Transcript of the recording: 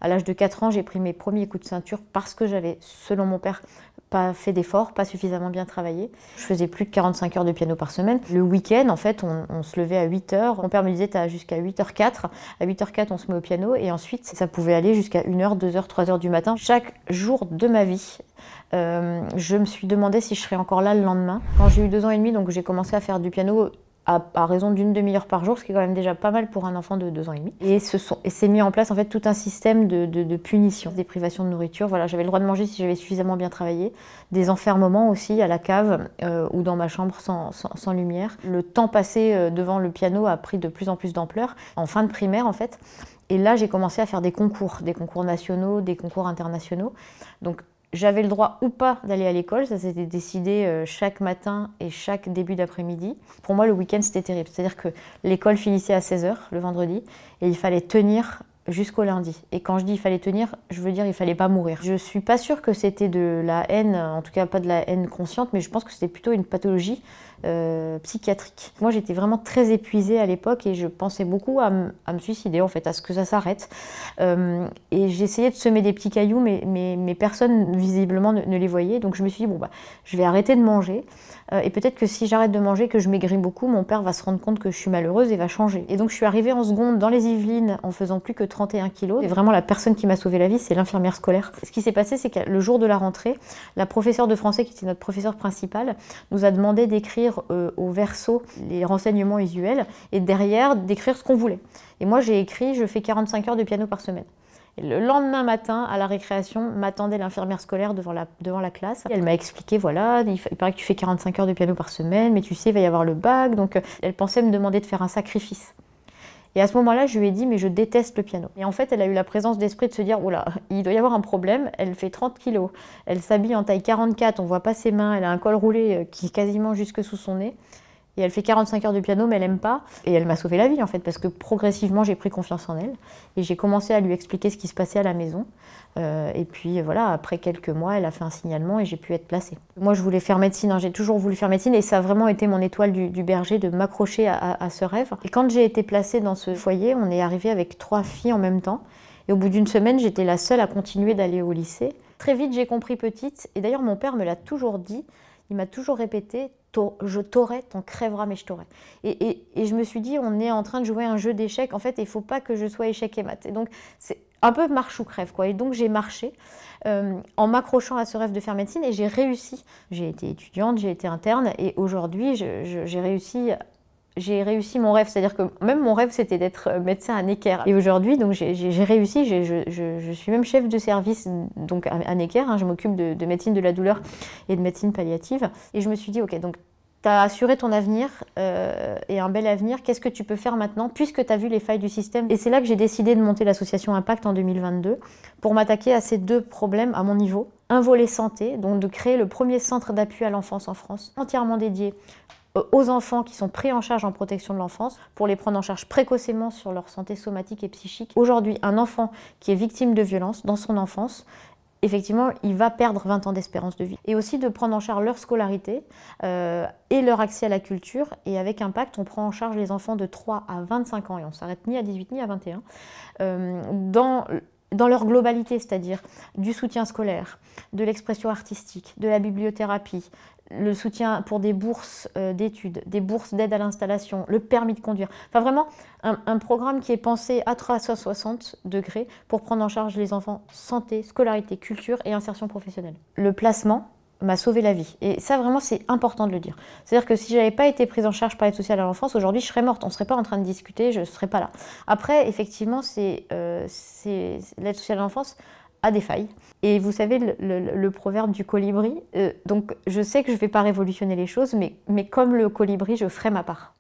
À l'âge de 4 ans, j'ai pris mes premiers coups de ceinture parce que j'avais, selon mon père, pas fait d'efforts, pas suffisamment bien travaillé. Je faisais plus de 45 heures de piano par semaine. Le week-end, en fait, on se levait à 8 heures. Mon père me disait, t'as jusqu'à 8h04. À 8h04, on se met au piano et ensuite, ça pouvait aller jusqu'à 1h, 2h, 3h du matin. Chaque jour de ma vie, je me suis demandé si je serais encore là le lendemain. Quand j'ai eu 2 ans et demi, donc j'ai commencé à faire du piano à raison d'une demi-heure par jour, ce qui est quand même déjà pas mal pour un enfant de 2 ans et demi. Et s'est mis en place en fait tout un système de punition, des privations de nourriture. Voilà, j'avais le droit de manger si j'avais suffisamment bien travaillé, des enfermements aussi à la cave ou dans ma chambre sans lumière. Le temps passé devant le piano a pris de plus en plus d'ampleur, en fin de primaire en fait. Et là, j'ai commencé à faire des concours nationaux, des concours internationaux. Donc, j'avais le droit ou pas d'aller à l'école, ça s'était décidé chaque matin et chaque début d'après-midi. Pour moi, le week-end, c'était terrible. C'est-à-dire que l'école finissait à 16h le vendredi et il fallait tenir jusqu'au lundi. Et quand je dis il fallait tenir, je veux dire il fallait pas mourir. Je suis pas sûre que c'était de la haine, en tout cas pas de la haine consciente, mais je pense que c'était plutôt une pathologie psychiatrique. Moi j'étais vraiment très épuisée à l'époque et je pensais beaucoup à me suicider en fait, à ce que ça s'arrête. Et j'essayais de semer des petits cailloux, mais personne visiblement ne les voyait. Donc je me suis dit bon bah je vais arrêter de manger. Et peut-être que si j'arrête de manger, que je maigris beaucoup, mon père va se rendre compte que je suis malheureuse et va changer. Et donc je suis arrivée en seconde dans les Yvelines en faisant plus que 31 kilos. Et vraiment la personne qui m'a sauvé la vie, c'est l'infirmière scolaire. Ce qui s'est passé, c'est que le jour de la rentrée, la professeure de français, qui était notre professeure principale, nous a demandé d'écrire au verso les renseignements usuels et derrière d'écrire ce qu'on voulait. Et moi j'ai écrit, je fais 45 heures de piano par semaine. Et le lendemain matin, à la récréation, m'attendait l'infirmière scolaire devant la classe. Elle m'a expliqué, voilà, il paraît que tu fais 45 heures de piano par semaine, mais tu sais, il va y avoir le bac. Donc, elle pensait me demander de faire un sacrifice. Et à ce moment-là, je lui ai dit, mais je déteste le piano. Et en fait, elle a eu la présence d'esprit de se dire, oula, il doit y avoir un problème. Elle fait 30 kilos, elle s'habille en taille 44, on voit pas ses mains, elle a un col roulé qui est quasiment jusque sous son nez. Et elle fait 45 heures de piano, mais elle n'aime pas. Et elle m'a sauvé la vie, en fait, parce que progressivement, j'ai pris confiance en elle. Et j'ai commencé à lui expliquer ce qui se passait à la maison. Et puis, voilà, après quelques mois, elle a fait un signalement et j'ai pu être placée. Moi, je voulais faire médecine, hein, j'ai toujours voulu faire médecine. Et ça a vraiment été mon étoile du berger de m'accrocher à ce rêve. Et quand j'ai été placée dans ce foyer, on est arrivé avec 3 filles en même temps. Et au bout d'une semaine, j'étais la seule à continuer d'aller au lycée. Très vite, j'ai compris petite. Et d'ailleurs, mon père me l'a toujours dit. Il m'a toujours répété, je t'aurai, t'en crèveras, mais je t'aurai. Et je me suis dit, on est en train de jouer un jeu d'échecs. En fait, il ne faut pas que je sois échec et maths. Et donc, c'est un peu marche ou crève, quoi. Et donc, j'ai marché en m'accrochant à ce rêve de faire médecine et j'ai réussi. J'ai été étudiante, j'ai été interne et aujourd'hui, j'ai réussi mon rêve, c'est-à-dire que même mon rêve c'était d'être médecin à Necker. Et aujourd'hui, donc j'ai réussi, je suis même chef de service donc à Necker, hein, je m'occupe de médecine de la douleur et de médecine palliative. Et je me suis dit, ok, donc tu as assuré ton avenir et un bel avenir, qu'est-ce que tu peux faire maintenant puisque tu as vu les failles du système? Et c'est là que j'ai décidé de monter l'association Impact en 2022 pour m'attaquer à ces 2 problèmes à mon niveau. Un volet santé, donc de créer le premier centre d'appui à l'enfance en France, entièrement dédié aux enfants qui sont pris en charge en protection de l'enfance pour les prendre en charge précocement sur leur santé somatique et psychique. Aujourd'hui, un enfant qui est victime de violence dans son enfance, effectivement, il va perdre 20 ans d'espérance de vie. Et aussi de prendre en charge leur scolarité et leur accès à la culture. Et avec Impact, on prend en charge les enfants de 3 à 25 ans et on ne s'arrête ni à 18 ni à 21 dans leur globalité, c'est-à-dire du soutien scolaire, de l'expression artistique, de la bibliothérapie, le soutien pour des bourses d'études, des bourses d'aide à l'installation, le permis de conduire. Enfin vraiment un programme qui est pensé à 360 degrés pour prendre en charge les enfants santé, scolarité, culture et insertion professionnelle. Le placement m'a sauvé la vie. Et ça, vraiment, c'est important de le dire. C'est-à-dire que si je n'avais pas été prise en charge par l'aide sociale à l'enfance, aujourd'hui, je serais morte. On ne serait pas en train de discuter, je ne serais pas là. Après, effectivement, l'aide sociale à l'enfance a des failles. Et vous savez, le proverbe du colibri, donc je sais que je ne vais pas révolutionner les choses, mais comme le colibri, je ferai ma part.